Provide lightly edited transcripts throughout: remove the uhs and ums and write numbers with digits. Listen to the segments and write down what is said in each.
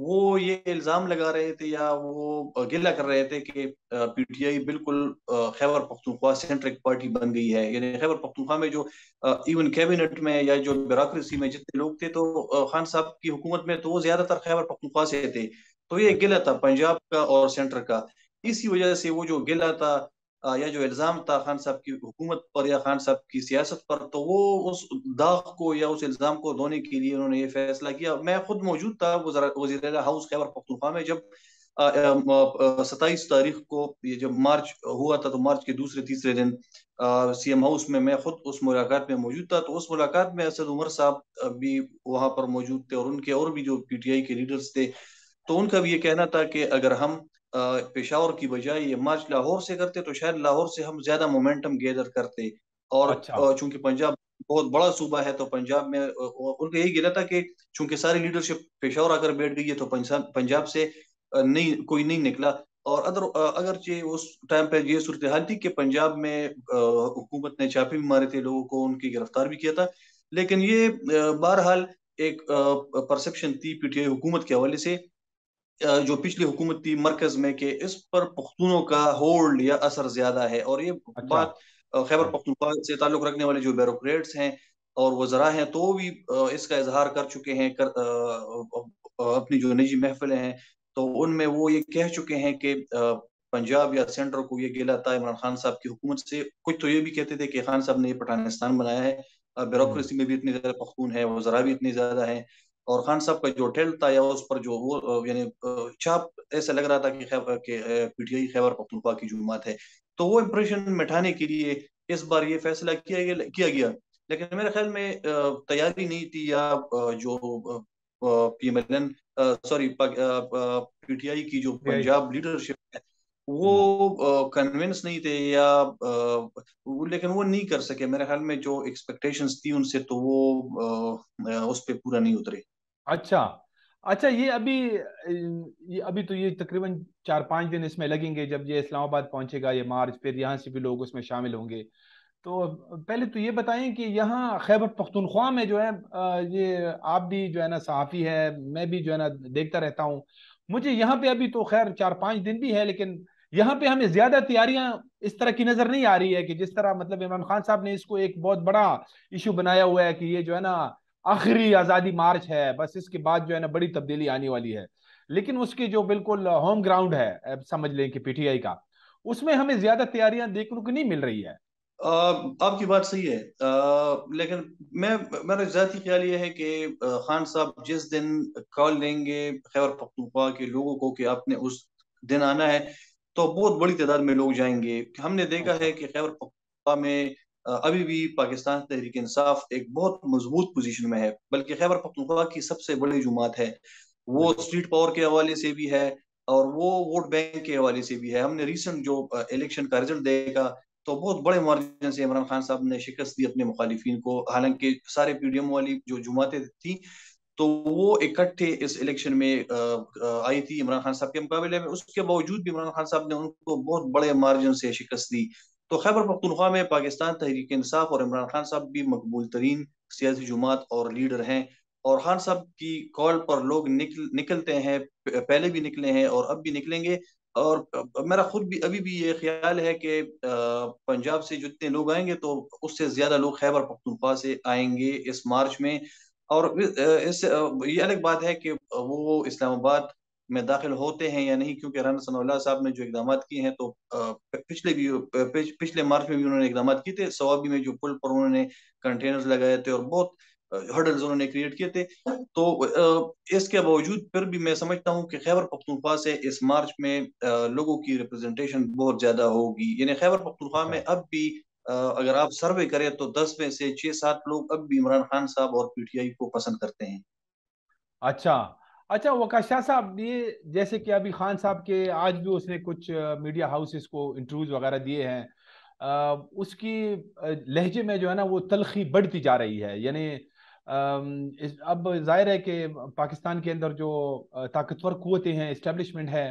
وہ یہ الزام لگا رہے تھے یا وہ گلہ کر رہے تھے کہ پی ٹی آئی بالکل خیبر پختونخوا سینٹرک پارٹی بن گئی ہے. یعنی خیبر پختونخوا میں جو ایون کیبنٹ میں یا جو بیوروکریسی میں جتنے لوگ تھے تو خان صاحب کی حکومت میں تو وہ زیادہ تر خیبر پختونخوا سے تھے. تو یہ گلہ تھا پنجاب کا اور سینٹر کا. اسی وجہ سے وہ جو گلہ تھا یا جو الزام تھا خان صاحب کی حکومت پر یا خان صاحب کی سیاست پر، تو وہ اس داغ کو یا اس الزام کو دھونے کے لیے انہوں نے یہ فیصلہ کیا. میں خود موجود تھا وزیر اعلیٰ ہاؤس خیبر پختونخوا میں جب 27 تاریخ کو یہ جب مارچ ہوا تھا، تو مارچ کے دوسرے تیسرے دن سی ایم ہاؤس میں خود اس ملاقات میں موجود تھا. تو اس ملاقات میں اسد عمر صاحب بھی وہاں پر موجود تھے، اور ان کے اور بھی جو پی ٹی آئی کے لیڈرز تھے. تو ان کا بھی یہ کہنا تھا کہ اگر ہم پشاور کی بجائے یہ مارچ لاہور سے کرتے تو شاید لاہور سے ہم زیادہ مومنٹم گیدر کرتے. اور اچھا چونکہ پنجاب بہت بڑا صوبہ ہے، تو پنجاب میں ان کا یہی کہنا تھا کہ چونکہ ساری لیڈرشپ پشاور آ کر بیٹھ گئی ہے تو پنجاب سے نہیں کوئی نہیں نکلا. اور اگرچہ اس ٹائم پہ یہ صورتحال تھی کہ پنجاب میں حکومت نے چھاپے بھی مارے تھے، لوگوں کو ان کی گرفتار بھی کیا تھا. لیکن یہ بہرحال ایک پرسپشن تھی پی ٹی آئی حکومت کے حوالے سے جو پچھلی حکومت تھی مرکز میں، کہ اس پر پختونوں کا ہولڈ یا اثر زیادہ ہے. اور یہ اچھا بات خیبر پختونخوا سے تعلق رکھنے والے جو بیوروکریٹس ہیں اور وزراء ہیں تو بھی اس کا اظہار کر چکے ہیں اپنی جو نجی محفلیں ہیں. تو ان میں وہ یہ کہہ چکے ہیں کہ پنجاب یا سینٹر کو یہ گلہ تھا عمران خان صاحب کی حکومت سے. کچھ تو یہ بھی کہتے تھے کہ خان صاحب نے یہ پٹھانستان بنایا ہے، بیوروکریسی میں بھی اتنی زیادہ پختون ہے، وزراء بھی اتنی زیادہ ہیں. اور خان صاحب کا جو ٹیل تھا یا اس پر جو وہ یعنی چھاپ ایسا لگ رہا تھا کہ پی ٹی آئی خیبر پختونخوا کی جماعت ہے. تو وہ امپریشن مٹانے کے لیے اس بار یہ فیصلہ کیا گیا. لیکن میرے خیال میں تیاری نہیں تھی، یا جو P M L N sorry P T I کی جو پنجاب لیڈرشپ ہے وہ کنونس نہیں تھے، یا لیکن وہ نہیں کر سکے. میرے خیال میں جو ایکسپیکٹیشنز تھی ان سے تو وہ اس پہ پورا نہیں اترے. اچھا اچھا. یہ ابھی تو یہ تقریباً 4-5 دن اس میں لگیں گے جب یہ اسلام آباد پہنچے گا یہ مارچ، پھر یہاں سے بھی لوگ اس میں شامل ہوں گے. تو پہلے تو یہ بتائیں کہ یہاں خیبر پختونخوا میں جو ہے یہ آپ بھی جو ہے نا صحافی ہے، میں بھی جو ہے نا دیکھتا رہتا ہوں. مجھے یہاں پہ ابھی تو خیر 4-5 دن بھی ہے، لیکن یہاں پہ ہمیں زیادہ تیاریاں اس طرح کی نظر نہیں آ رہی ہے کہ جس طرح مطلب عمران خان صاحب نے اس کو ایک بہت بڑا ایشو بنایا ہوا ہے کہ یہ جو ہے نا آخری آزادی مارچ ہے، بس اس کے بعد جو ہے نا بڑی تبدیلی آنے والی ہے. لیکن اس کی جو بالکل ہوم گراؤنڈ ہے سمجھ لیں کہ پی ٹی آئی کا، اس میں ہمیں زیادہ تیاریاں دیکھنے کو نہیں مل رہی ہے. آپ کی بات صحیح ہے، لیکن میرا ذاتی خیال یہ ہے کہ خان صاحب جس دن کال دیں گے خیبر پختونخوا کے لوگوں کو کہ آپ نے اس دن آنا ہے، تو بہت بڑی تعداد میں لوگ جائیں گے. ہم نے دیکھا اچھا ہے کہ خیبر پختونخوا میں ابھی بھی پاکستان تحریک انصاف ایک بہت مضبوط پوزیشن میں ہے، بلکہ خیبر پختونخوا کی سب سے بڑی جماعت ہے. وہ بالکل. اسٹریٹ پاور کے حوالے سے بھی ہے اور وہ ووٹ بینک کے حوالے سے بھی ہے. ہم نے ریسنٹ جو الیکشن کا رزلٹ دیکھا تو بہت بڑے مارجن سے عمران خان صاحب نے شکست دی اپنے مخالفین کو. حالانکہ سارے پی ڈی ایم والی جو جماعتیں تھیں تو وہ اکٹھے اس الیکشن میں آئی تھی عمران خان صاحب کے مقابلے میں. اس کے باوجود بھی عمران خان صاحب نے ان کو بہت بڑے مارجن سے شکست دی. تو خیبر پختونخوا میں پاکستان تحریک انصاف اور عمران خان صاحب بھی مقبول ترین سیاسی جماعت اور لیڈر ہیں. اور خان صاحب کی کال پر لوگ نکلتے ہیں، پہلے بھی نکلے ہیں اور اب بھی نکلیں گے. اور میرا خود بھی ابھی بھی یہ خیال ہے کہ پنجاب سے جتنے لوگ آئیں گے تو اس سے زیادہ لوگ خیبر پختونخوا سے آئیں گے اس مارچ میں. اور یہ الگ بات ہے کہ وہ اسلام آباد میں داخل ہوتے ہیں یا نہیں، کیونکہ رانا ثناء اللہ صاحب نے جو اقدامات کیے ہیں تو پچھلے مارچ میں بھی انہوں نے اقدامات کیے تھے. سوابی میں جو پل پر انہوں نے کنٹینرز لگائے تھے اور بہت ہرڈلز انہوں نے کریٹ کیے تھے. تو اس کے باوجود پھر بھی میں سمجھتا ہوں کہ خیبر پختونخوا سے اس مارچ میں لوگوں کی ریپرزنٹیشن بہت زیادہ ہوگی. یعنی خیبر پختونخوا اچھا میں اب بھی اگر آپ سروے کریں تو 10 میں سے 6-7 لوگ اب بھی عمران خان صاحب اور پی ٹی آئی کو پسند کرتے ہیں. اچھا اچھا. وقاص شاہ صاحب، یہ جیسے کہ ابھی خان صاحب کے آج بھی اس نے کچھ میڈیا ہاؤسز کو انٹرویوز وغیرہ دیے ہیں، اس کی لہجے میں جو ہے نا وہ تلخی بڑھتی جا رہی ہے. یعنی اب ظاہر ہے کہ پاکستان کے اندر جو طاقتور قوتیں ہیں، اسٹیبلشمنٹ ہے،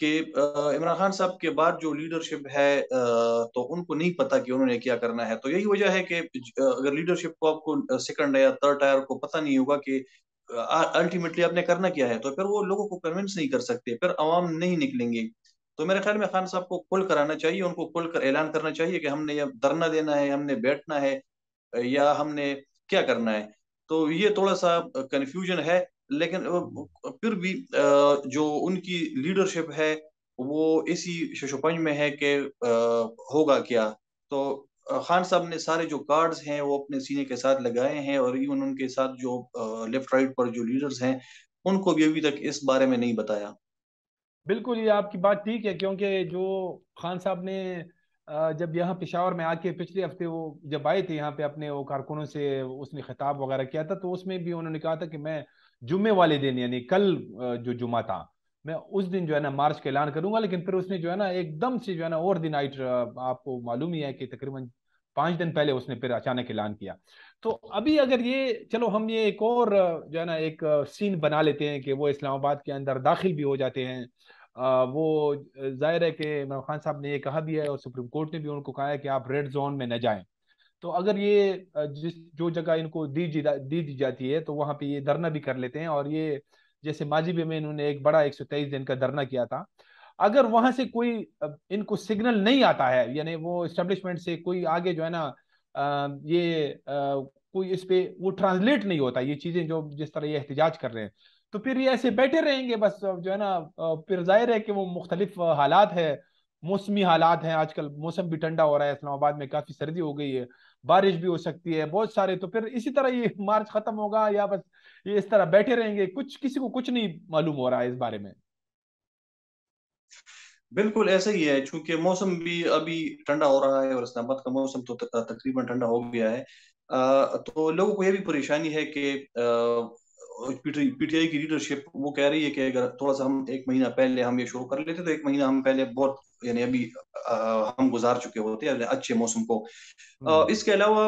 کہ عمران خان صاحب کے بعد جو لیڈرشپ ہے تو ان کو نہیں پتا کہ انہوں نے کیا کرنا ہے. تو یہی وجہ ہے کہ اگر لیڈرشپ کو آپ کو سیکنڈ یا تھرڈ ٹائر کو پتہ نہیں ہوگا کہ الٹیمیٹلی آپ نے کرنا کیا ہے، تو پھر وہ لوگوں کو کنونس نہیں کر سکتے، پھر عوام نہیں نکلیں گے. تو میرے خیال میں خان صاحب کو کھل کر آنا چاہیے، ان کو کھل کر اعلان کرنا چاہیے کہ ہم نے یہ دھرنا دینا ہے، ہم نے بیٹھنا ہے، یا ہم نے کیا کرنا ہے. تو یہ تھوڑا سا کنفیوژن ہے، لیکن پھر بھی جو ان کی لیڈرشپ ہے وہ اسی ششوپنج میں ہے کہ ہوگا کیا. تو خان صاحب نے سارے جو کارڈز ہیں وہ اپنے سینے کے ساتھ لگائے ہیں، اور ایون ان کے ساتھ جو لیفٹ رائٹ پر جو لیڈرز ہیں ان کو بھی ابھی تک اس بارے میں نہیں بتایا. بالکل یہ آپ کی بات ٹھیک ہے، کیونکہ جو خان صاحب نے جب یہاں پشاور میں آ کے پچھلے ہفتے وہ جب آئے تھے یہاں پہ اپنے وہ کارکنوں سے اس نے خطاب وغیرہ کیا تھا، تو اس میں بھی انہوں نے کہا تھا کہ میں جمعے والے دن یعنی کل جو جمعہ تھا میں اس دن جو ہے نا مارچ کا اعلان کروں گا. لیکن پھر اس نے جو ہے نا ایک دم سے جو ہے نا اوور دی نائٹ، آپ کو معلوم ہی ہے کہ تقریباً 5 دن پہلے اس نے پھر اچانک اعلان کیا. تو ابھی اگر یہ چلو ہم یہ ایک اور جو ہے نا ایک سین بنا لیتے ہیں کہ وہ اسلام آباد کے اندر داخل بھی ہو جاتے ہیں. وہ ظاہر ہے کہ عمران خان صاحب نے یہ کہا بھی ہے اور سپریم کورٹ نے بھی ان کو کہا ہے کہ آپ ریڈ زون میں نہ جائیں. تو اگر یہ جو جگہ ان کو دی جاتی ہے تو وہاں پہ یہ دھرنا بھی کر لیتے ہیں. اور یہ جیسے ماضی میں انہوں نے ایک بڑا 123 دن کا دھرنا کیا تھا، اگر وہاں سے کوئی ان کو سگنل نہیں آتا ہے، یعنی وہ اسٹیبلشمنٹ سے کوئی آگے جو ہے نا یہ کوئی اس پہ وہ ٹرانسلیٹ نہیں ہوتا یہ چیزیں جو جس طرح یہ احتجاج کر رہے ہیں، تو پھر یہ ایسے بیٹھے رہیں گے بس جو ہے نا. پھر ظاہر ہے کہ وہ مختلف حالات ہے، موسمی حالات ہیں، آج کل موسم بھی ٹھنڈا ہو رہا ہے، اسلام آباد میں کافی سردی ہو گئی ہے، بارش بھی ہو سکتی ہے بہت سارے. تو پھر اسی طرح یہ مارچ ختم ہوگا یا بس یہ اس طرح بیٹھے رہیں گے، کسی کو کچھ نہیں معلوم ہو رہا ہے اس بارے میں. بالکل ایسا ہی ہے، چونکہ موسم بھی ابھی ٹھنڈا ہو رہا ہے اور اسلام آباد کا موسم تو تقریباً ٹھنڈا ہو گیا ہے. تو لوگوں کو یہ بھی پریشانی ہے کہ پی ٹی آئی کی لیڈرشپ وہ کہہ رہی ہے کہ اگر تھوڑا سا ہم ایک مہینہ پہلے ہم یہ شروع کر لیتے تو ایک مہینہ ہم پہلے بہت یعنی ابھی ہم گزار چکے ہوتے ہیں اچھے موسم کو. اس کے علاوہ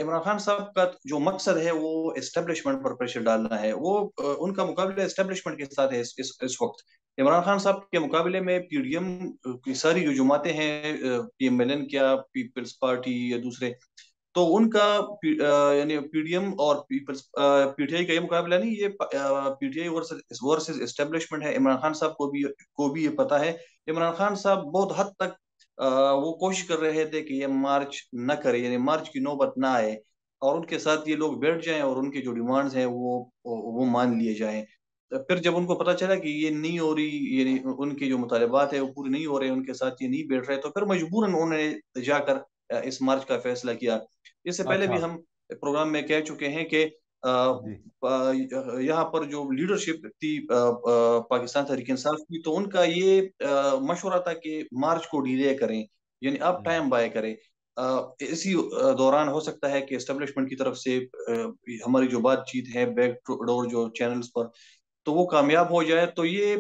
عمران خان صاحب کا جو مقصد ہے وہ اسٹیبلشمنٹ پر پریشر ڈالنا ہے. وہ ان کا مقابلہ اسٹیبلشمنٹ کے ساتھ ہے اس وقت. عمران خان صاحب کے مقابلے میں پی ڈی ایم کی ساری جو جماعتیں ہیں، پی ایم ایل این کیا پیپلز پارٹی یا دوسرے، تو ان کا یعنی پی ڈی ایم اور پیپلز پی ٹی آئی کا یہ مقابلہ نہیں، یہ P T I versus establishment ہے. عمران خان صاحب کو بھی یہ پتا ہے. عمران خان صاحب بہت حد تک وہ کوشش کر رہے تھے کہ یہ مارچ نہ کرے، یعنی مارچ کی نوبت نہ آئے اور ان کے ساتھ یہ لوگ بیٹھ جائیں اور ان کی جو ڈیمانڈز ہیں وہ مان لیے جائیں. پھر جب ان کو پتا چلا کہ یہ نہیں ہو رہی، یعنی ان کے جو مطالبات ہیں وہ پورے نہیں ہو رہے، ان کے ساتھ یہ نہیں بیٹھ رہے، تو پھر مجبوراً انہوں نے جا کر اس مارچ کا فیصلہ کیا. اس سے پہلے اچھا. بھی ہم پروگرام میں کہہ چکے ہیں کہ جی یہاں پر جو لیڈرشپ تھی پاکستان تحریک انصاف کی، تو ان کا یہ مشورہ تھا کہ مارچ کو ڈیلے کریں، یعنی آپ ٹائم بائے کریں. اسی دوران ہو سکتا ہے کہ اسٹیبلشمنٹ کی طرف سے ہماری جو بات چیت ہے بیک ڈور جو چینلز پر، تو وہ کامیاب ہو جائے. تو یہ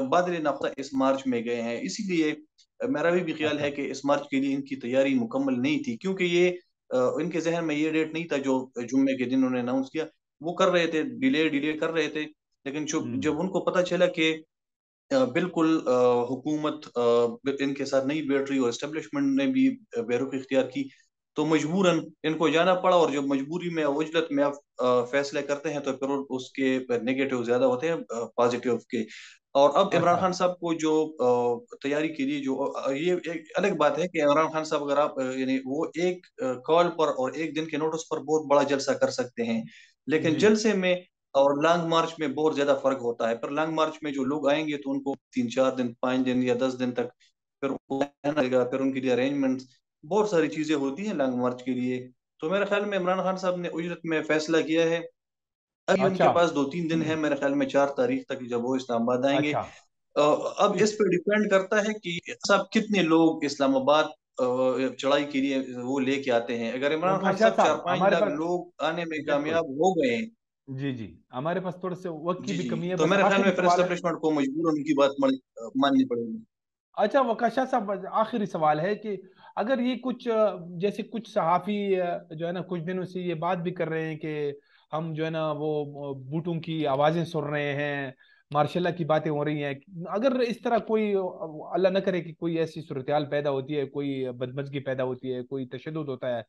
بادل نقطہ اس مارچ میں گئے ہیں. اسی لیے میرا بھی خیال اچھا. ہے کہ اس مارچ کے لیے ان کی تیاری مکمل نہیں تھی، کیونکہ یہ ان کے ذہن میں یہ ڈیٹ نہیں تھا جو جمعے کے دن انہوں نے اناؤنس کیا. وہ کر رہے تھے ڈیلے کر رہے تھے، لیکن جب ان کو پتا چلا کہ بالکل حکومت ان کے ساتھ نہیں بیٹھ رہی اور اسٹیبلشمنٹ نے بھی بے رخی اختیار کی، تو مجبوراً ان کو جانا پڑا. اور جب مجبوری میں عجلت میں آپ فیصلے کرتے ہیں تو پھر اس کے نیگیٹو زیادہ ہوتے ہیں پازیٹیو کے. اور اب عمران اچھا. خان صاحب کو جو تیاری کے لیے جو یہ ایک الگ بات ہے کہ عمران خان صاحب اگر آپ یعنی وہ ایک کال پر اور ایک دن کے نوٹس پر بہت بڑا جلسہ کر سکتے ہیں، لیکن جی. جلسے میں اور لانگ مارچ میں بہت زیادہ فرق ہوتا ہے. پھر لانگ مارچ میں جو لوگ آئیں گے تو ان کو 3 4 دن 5 دن یا 10 دن تک پھر رہنا لگے گا، پھر ان کے لیے ارینجمنٹ بہت ساری چیزیں ہوتی ہیں لانگ مارچ کے لیے. تو میرے خیال میں عمران خان صاحب نے اجرت میں فیصلہ کیا ہے. ابھی ان کے اچھا. پاس 2 3 دن ہے میرے خیال میں 4 تاریخ تک جب وہ اسلام آباد آئیں گے. اچھا. اب اس پہ ڈیپینڈ کرتا ہے کہ صاحب کتنے لوگ اسلام آباد چڑھائی کے لیے وہ لے کے آتے ہیں. اگر عمران خان وکاشا صاحب چار صاحب پانچ ہمارے لاکھ پاس لوگ آنے میں بالکل. کامیاب ہو گئے ہیں. جی جی ہمارے پاس تھوڑے سے وقت کی جی بھی جی کمی ہے، تو بس میرے خیال آخری میں پھر سوال ہے. اسٹیبلشمنٹ کو مجبور ان کی بات ماننی پڑے گی. اچھا وکاشا صاحب آخری سوال ہے کہ اگر یہ کچھ جیسے کچھ صحافی جو ہے نا کچھ دنوں سے یہ بات بھی کر رہے ہیں کہ ہم جو ہے نا وہ بوٹوں کی آوازیں سن رہے ہیں، ماشاء اللہ کی باتیں ہو رہی ہیں. اگر اس طرح کوئی اللہ نہ کرے کہ کوئی ایسی صورتحال پیدا ہوتی ہے, کوئی بدمزگی پیدا ہوتی ہے, کوئی تشدد ہوتا ہے,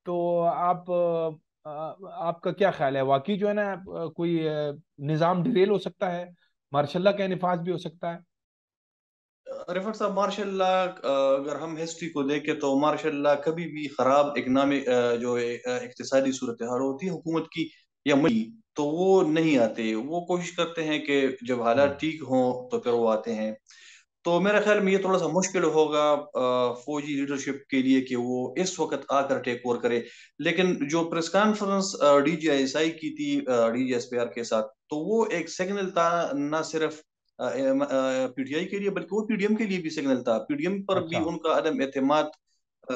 تو آپ کا کیا خیال ہے؟ واقعی جو ہے نا کوئی نظام ڈیریل ہو سکتا ہے, مارشاء اللہ کا نفاذ بھی ہو سکتا ہے. رفت صاحب ماشاء اللہ اگر ہم ہسٹری کو دیکھیں تو ماشاء اللہ کبھی بھی خراب اکنامک جو اقتصادی صورتحال ہوتی ہے حکومت کی یا ملکی, تو وہ نہیں آتے. وہ کوشش کرتے ہیں کہ جب حالات ٹھیک ہوں تو پھر وہ آتے ہیں. تو میرے خیال میں یہ تھوڑا سا مشکل ہوگا فوجی لیڈرشپ کے لیے کہ وہ اس وقت آ کر ٹیک اوور کرے. لیکن جو press conference D G I S I کی تھی D G S P R کے ساتھ, تو وہ ایک سگنل تھا نہ صرف پی ٹی آئی کے لیے بلکہ وہ پی ڈی ایم کے لیے بھی سگنل تھا. پی ڈی ایم پر بھی اچھا. ان کا عدم اعتماد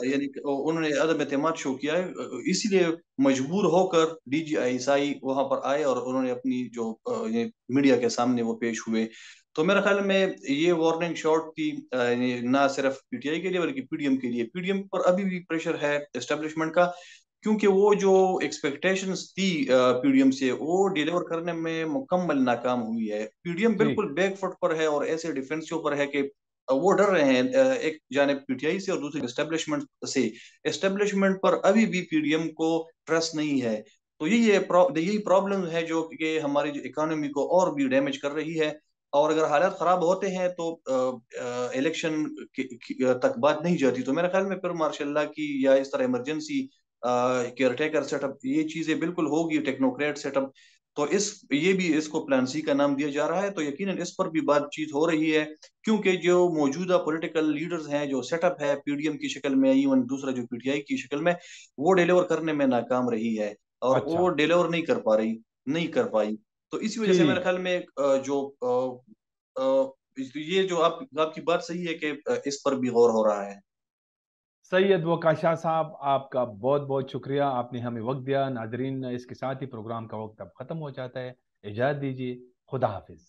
یعنی انہوں نے عدم اعتماد شو کیا ہے, اسی لیے مجبور ہو کر ڈی جی آئی ایس آئی وہاں پر آئے اور انہوں نے اپنی جو میڈیا کے سامنے وہ پیش ہوئے. تو میرے خیال میں یہ وارننگ شاٹ تھی نہ صرف پی ٹی آئی کے لیے بلکہ پی ڈی ایم کے لیے. پی ڈی ایم پر ابھی بھی پریشر ہے اسٹیبلشمنٹ کا, کیونکہ وہ جو ایکسپیکٹیشنز تھی پی ڈی ایم سے وہ ڈیلیور کرنے میں مکمل ناکام ہوئی ہے. پی ڈی ایم جی بالکل بیک فٹ پر ہے اور ایسے ڈیفینسیو پر ہے کہ وہ ڈر رہے ہیں ایک جانب پی ٹی آئی سے اور دوسری اسٹیبلشمنٹ سے. اسٹیبلشمنٹ پر ابھی بھی پی ڈی ایم کو ٹرسٹ نہیں ہے. تو یہی پرابلم ہے جو کہ ہماری جو اکانومی کو اور بھی ڈیمیج کر رہی ہے. اور اگر حالات خراب ہوتے ہیں تو الیکشن تک بات نہیں جاتی. تو میرے خیال میں پھر ماشاء اللہ کی یا اس طرح emergency caretaker set up یہ چیزیں بالکل ہوگی, ٹیکنوکریٹ سیٹ اپ. تو یہ بھی اس کو پلان سی کا نام دیا جا رہا ہے. تو یقیناً اس پر بھی بات چیت ہو رہی ہے, کیونکہ جو موجودہ پولیٹیکل لیڈرز ہیں جو سیٹ اپ ہے پی ڈی ایم کی شکل میں, ایون دوسرا جو پی ٹی آئی کی شکل میں, وہ ڈیلیور کرنے میں ناکام رہی ہے اور اچھا. وہ ڈیلیور نہیں کر پائی. تو اسی وجہ سے میرے ٹھیک. خیال میں جو یہ جو آپ کی بات صحیح ہے کہ اس پر بھی غور ہو رہا ہے. سید وقار شاہ صاحب, آپ کا بہت بہت شکریہ, آپ نے ہمیں وقت دیا. ناظرین, اس کے ساتھ ہی پروگرام کا وقت اب ختم ہو جاتا ہے. اجازت دیجیے, خدا حافظ.